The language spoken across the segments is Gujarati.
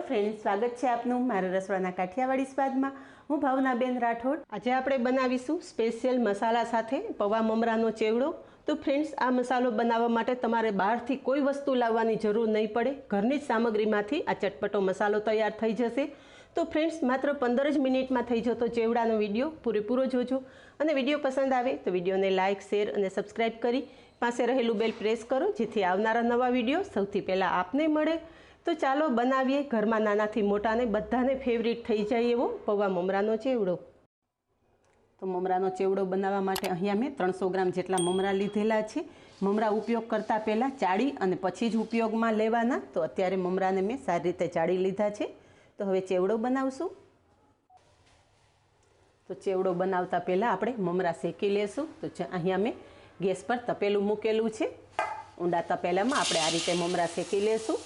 ફ્રેન્ડ્સ, સ્વાગત છે આપનું મારા રસોડાના કાઠિયાવાડી સ્વાદમાં। હું ભાવનાબેન રાઠોડ। આજે આપણે બનાવીશું સ્પેશિયલ મસાલા સાથે પૌવા મમરાનો ચેવડો। તો ફ્રેન્ડ્સ, આ મસાલો બનાવવા માટે તમારે બહારથી કોઈ વસ્તુ લાવવાની જરૂર નહીં પડે। ઘરની જ સામગ્રીમાંથી આ ચટપટો મસાલો તૈયાર થઈ જશે। તો ફ્રેન્ડ્સ, માત્ર 15 જ મિનિટમાં થઈ જતો ચેવડાનો વિડીયો પૂરેપૂરો જોજો। અને વિડીયો પસંદ આવે તો વિડીયોને લાઇક, શેર અને સબસ્ક્રાઈબ કરી પાસે રહેલું બેલ પ્રેસ કરો, જેથી આવનારા નવા વિડીયો સૌથી પહેલાં આપને મળે। તો ચાલો બનાવીએ ઘરમાં નાનાથી મોટાને બધાને ફેવરિટ થઈ જાય એવો પૌવા મમરાનો ચેવડો। તો મમરાનો ચેવડો બનાવવા માટે અહીંયા મેં 300 ગ્રામ જેટલા મમરા લીધેલા છે। મમરા ઉપયોગ કરતાં પહેલાં ચાળી અને પછી જ ઉપયોગમાં લેવાના। તો અત્યારે મમરાને મેં સારી રીતે ચાળી લીધા છે। તો હવે ચેવડો બનાવશું। તો ચેવડો બનાવતા પહેલાં આપણે મમરા શેકી લેશું। તો અહીંયા મેં ગેસ પર તપેલું મૂકેલું છે। ઊંડા તપેલામાં આપણે આ રીતે મમરા શેકી લેશું।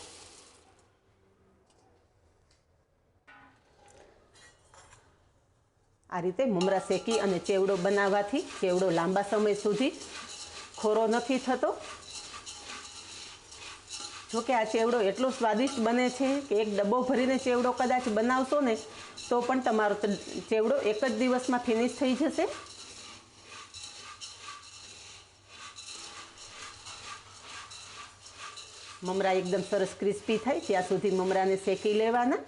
આ રીતે મમરા શેકી અને ચેવડો બનાવવાથી ચેવડો લાંબા સમય સુધી ખોરો નથી થતો। જોકે આ ચેવડો એટલો સ્વાદિષ્ટ બને છે કે એક ડબ્બો ભરીને ચેવડો કદાચ બનાવશો ને તો પણ તમારો ચેવડો એક જ દિવસમાં ફિનિશ થઈ જશે। મમરા એકદમ સરસ ક્રિસ્પી થાય ત્યાં સુધી મમરાને શેકી લેવાના।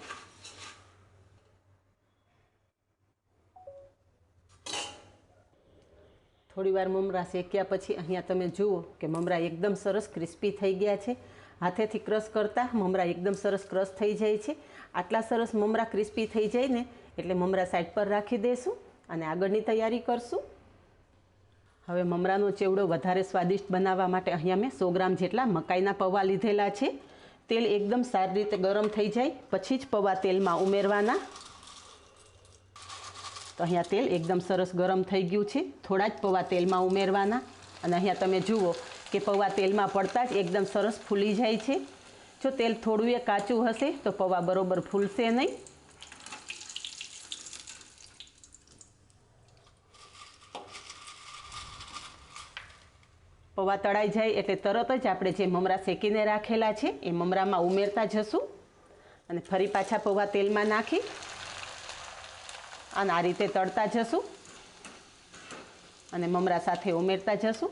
થોડીવાર મમરા શેક્યા પછી અહીંયા તમે જુઓ કે મમરા એકદમ સરસ ક્રિસ્પી થઈ ગયા છે। હાથેથી ક્રશ કરતાં મમરા એકદમ સરસ ક્રશ થઈ જાય છે। આટલા સરસ મમરા ક્રિસ્પી થઈ જાય ને એટલે મમરા સાઈડ પર રાખી દઈશું અને આગળની તૈયારી કરશું। હવે મમરાનો ચેવડો વધારે સ્વાદિષ્ટ બનાવવા માટે અહીંયા મેં 100 ગ્રામ જેટલા મકાઈના પૌવા લીધેલા છે। તેલ એકદમ સારી રીતે ગરમ થઈ જાય પછી જ પૌવા તેલમાં ઉમેરવાના। તો અહીંયા તેલ એકદમ સરસ ગરમ થઈ ગયું છે। થોડા જ પૌવા તેલમાં ઉમેરવાના અને અહીંયા તમે જુઓ કે પૌવા તેલમાં પડતા જ એકદમ સરસ ફૂલી જાય છે। જો તેલ થોડું એ કાચું હશે તો પૌવા બરોબર ફૂલશે નહીં। પૌવા તળાઈ જાય એટલે તરત જ આપણે જે મમરા શેકીને રાખેલા છે એ મમરામાં ઉમેરતા જશું અને ફરી પાછા પૌવા તેલમાં નાખી અને આ રીતે તળતા જશું અને મમરા સાથે ઉમેરતા જશું।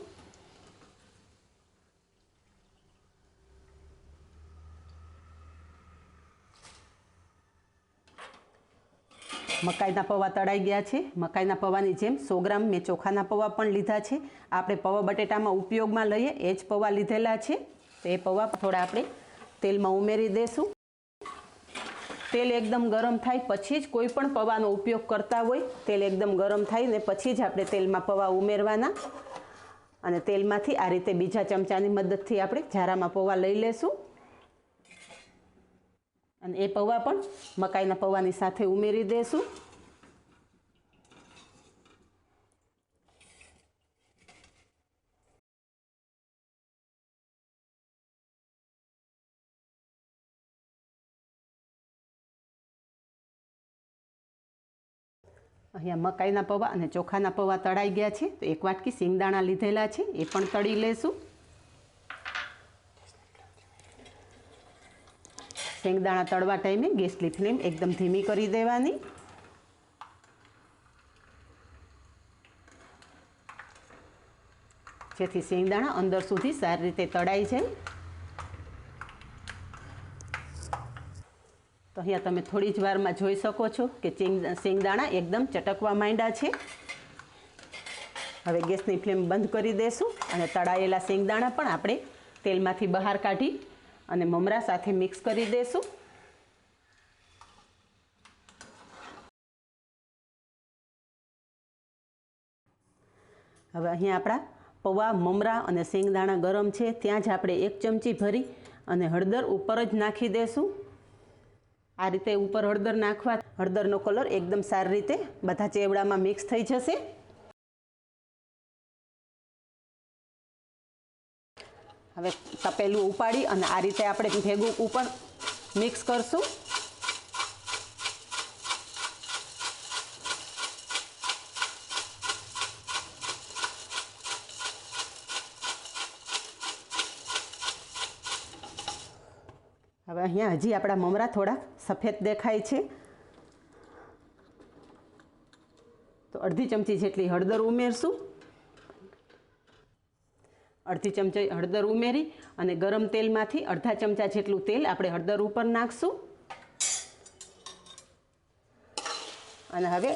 મકાઈના પૌવા તળાઈ ગયા છે। મકાઈના પૌવાની જેમ 100 ગ્રામ મેં ચોખાના પૌવા પણ લીધા છે। આપણે પૌવા બટેટામાં ઉપયોગમાં લઈએ એ જ પૌવા લીધેલા છે। તો એ પૌવા થોડા આપણે તેલમાં ઉમેરી દઈશું। તેલ એકદમ ગરમ થાય પછી જ કોઈ પણ પૌવાનો ઉપયોગ કરતા હોય તેલ એકદમ ગરમ થાય ને પછી જ આપણે તેલમાં પૌવા ઉમેરવાના અને તેલમાંથી આ રીતે બીજા ચમચાની મદદથી આપણે ઝારામાં પૌવા લઈ લેશું અને એ પૌવા પણ મકાઈના પૌવાની સાથે ઉમેરી દઈશું। અહીંયા મકાઈના પૌવા અને ચોખાના પૌવા તળાઈ ગયા છે। તો એક વાટકી સિંગદાણા લીધેલા છે એ પણ તળી લેશું। સિંગદાણા તળવા ટાઈમે ગેસની ફ્લેમ એકદમ ધીમી કરી દેવાની। જેથી સિંગદાણા અંદર સુધી સારી રીતે તળાઈ જાય। તો અહીંયા તમે થોડી જ વારમાં જોઈ શકો છો કે સિંગદાણા એકદમ ચટકવા માંડ્યા છે। હવે ગેસની ફ્લેમ બંધ કરી દઈશું અને તળાયેલા સિંગદાણા પણ આપણે તેલમાંથી બહાર કાઢી અને મમરા સાથે મિક્સ કરી દઈશું। હવે અહીંયા આપણા પૌવા મમરા અને સિંગદાણા ગરમ છે ત્યાં જ આપણે 1 ચમચી ભરી અને હળદર ઉપર જ નાખી દઈશું। આ રીતે ઉપર હળદર નાખવા હળદરનો કલર એકદમ સારી રીતે બધા ચેવડામાં મિક્સ થઈ જશે। હવે તપેલું ઉપાડી અને આ રીતે આપણે ભેગું ઉપર મિક્સ કરશું। હવે અહીંયા હજી આપણા મમરા થોડાક સફેદ દેખાય છે, તો અડધી ચમચી જેટલી હળદર ઉમેરશું. અડધી ચમચી હળદર ઉમેરી અને ગરમ તેલમાંથી અડધા ચમચા જેટલું તેલ આપણે હળદર ઉપર નાખશું. અને હવે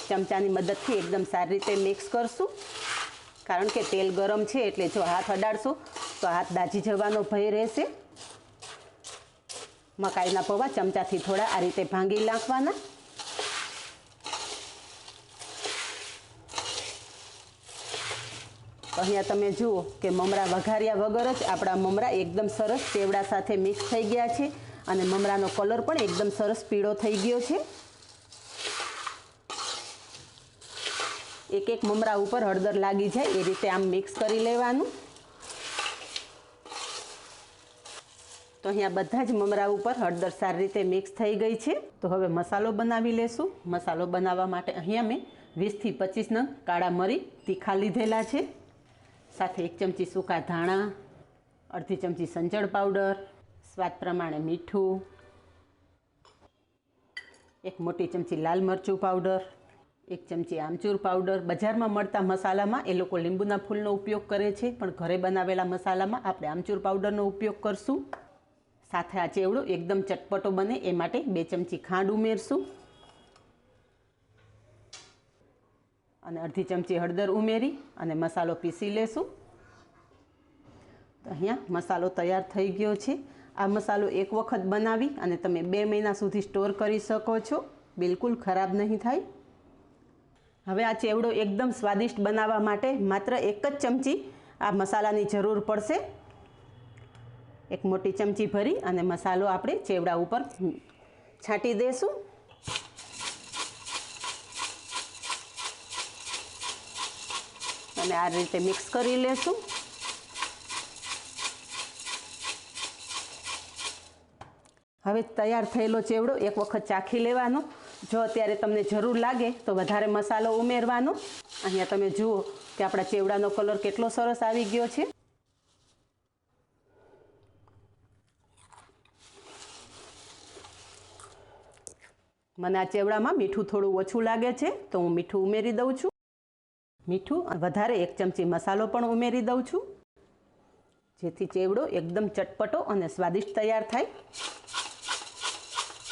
ચમચાની મદદથી એકદમ સારી રીતે મિક્સ કરશું, કારણ કે તેલ ગરમ છે એટલે જો હાથ અડાડશો તો હાથ દાજી જવાનો ભય રહેશે. મકાઈના પૌવા ચમચાથી થોડા આ રીતે ભાંગી નાખવાના. અહીંયા તમે જુઓ કે મમરા વઘાર્યા વગર જ આપણા મમરા એકદમ સરસ ચેવડા સાથે મિક્સ થઈ ગયા છે અને મમરાનો કલર પણ એકદમ સરસ પીળો થઈ ગયો છે. એક એક મમરા ઉપર હળદર લાગી જાય એ રીતે આમ મિક્સ કરી લેવાનું. તો અહીંયા બધા જ મમરા ઉપર હળદર સારી રીતે મિક્સ થઈ ગઈ છે. તો હવે મસાલો બનાવી લેશું. મસાલો બનાવવા માટે અહીંયા મેં 20 થી 25 નંગ કાળા મરી તીખા લીધેલા છે, સાથે 1 ચમચી સૂકા ધાણા, અડધી ચમચી સંચળ પાવડર, સ્વાદ પ્રમાણે મીઠું, 1 મોટી ચમચી લાલ મરચું પાવડર, 1 ચમચી આમચૂર પાવડર. બજારમાં મળતા મસાલામાં એ લોકો લીંબુના ફૂલનો ઉપયોગ કરે છે, પણ ઘરે બનાવેલા મસાલામાં આપણે આમચૂર પાવડરનો ઉપયોગ કરશું. સાથે આ ચેવડો એકદમ ચટપટો બને એ માટે 2 ચમચી ખાંડ ઉમેરશું અને અડધી ચમચી હળદર ઉમેરી અને મસાલો પીસી લેશું. તો અહીંયા મસાલો તૈયાર થઈ ગયો છે. આ મસાલો એક વખત બનાવી અને તમે 2 મહિના સુધી સ્ટોર કરી શકો છો, બિલકુલ ખરાબ નહીં થાય. હવે આ ચેવડો એકદમ સ્વાદિષ્ટ બનાવવા માટે માત્ર 1 જ ચમચી આ મસાલાની જરૂર પડશે. 1 મોટી ચમચી ભરી અને મસાલો આપણે ચેવડા ઉપર છાંટી દઈશું. અને આ રીતે મિક્સ કરી લેશું. હવે તૈયાર થયેલો ચેવડો એક વખત ચાખી લેવાનો. જો અત્યારે તમને જરૂર લાગે તો વધારે મસાલો ઉમેરવાનો. અહીંયા તમે જુઓ કે આપણા ચેવડાનો કલર કેટલો સરસ આવી ગયો છે. મને આ ચેવડામાં મીઠું થોડું ઓછું લાગે છે તો હું મીઠું ઉમેરી દઉં છું. મીઠું વધારે 1 ચમચી મસાલો પણ ઉમેરી દઉં છું, જેથી ચેવડો એકદમ ચટપટો અને સ્વાદિષ્ટ તૈયાર થાય.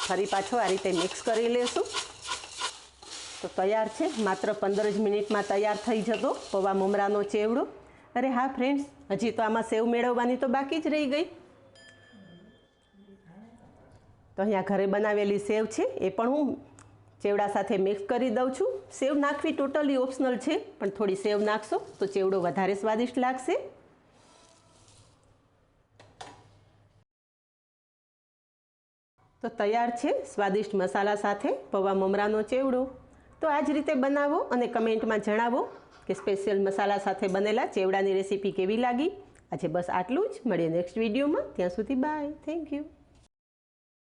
ફરી પાછો આ રીતે મિક્સ કરી લેશું. તો તૈયાર છે. માત્ર 15 જ મિનિટમાં તૈયાર થઈ જતો પૌવા મમરાનો ચેવડો. અરે હા ફ્રેન્ડ્સ, હજી તો આમાં સેવ મેળવવાની તો બાકી જ રહી ગઈ. તો અહીંયા ઘરે બનાવેલી સેવ છે એ પણ હું ચેવડા સાથે મિક્સ કરી દઉં છું. સેવ નાખવી ટોટલી ઓપ્શનલ છે, પણ થોડી સેવ નાખશો તો ચેવડો વધારે સ્વાદિષ્ટ લાગશે. તો તૈયાર છે સ્વાદિષ્ટ મસાલા સાથે પૌવા મમરાનો ચેવડો. તો આ જ રીતે બનાવો અને કમેન્ટમાં જણાવો કે સ્પેશિયલ મસાલા સાથે બનેલા ચેવડાની રેસીપી કેવી લાગી. આજે બસ આટલું જ. મળીએ નેક્સ્ટ વિડીયોમાં. ત્યાં સુધી બાય. Thank you.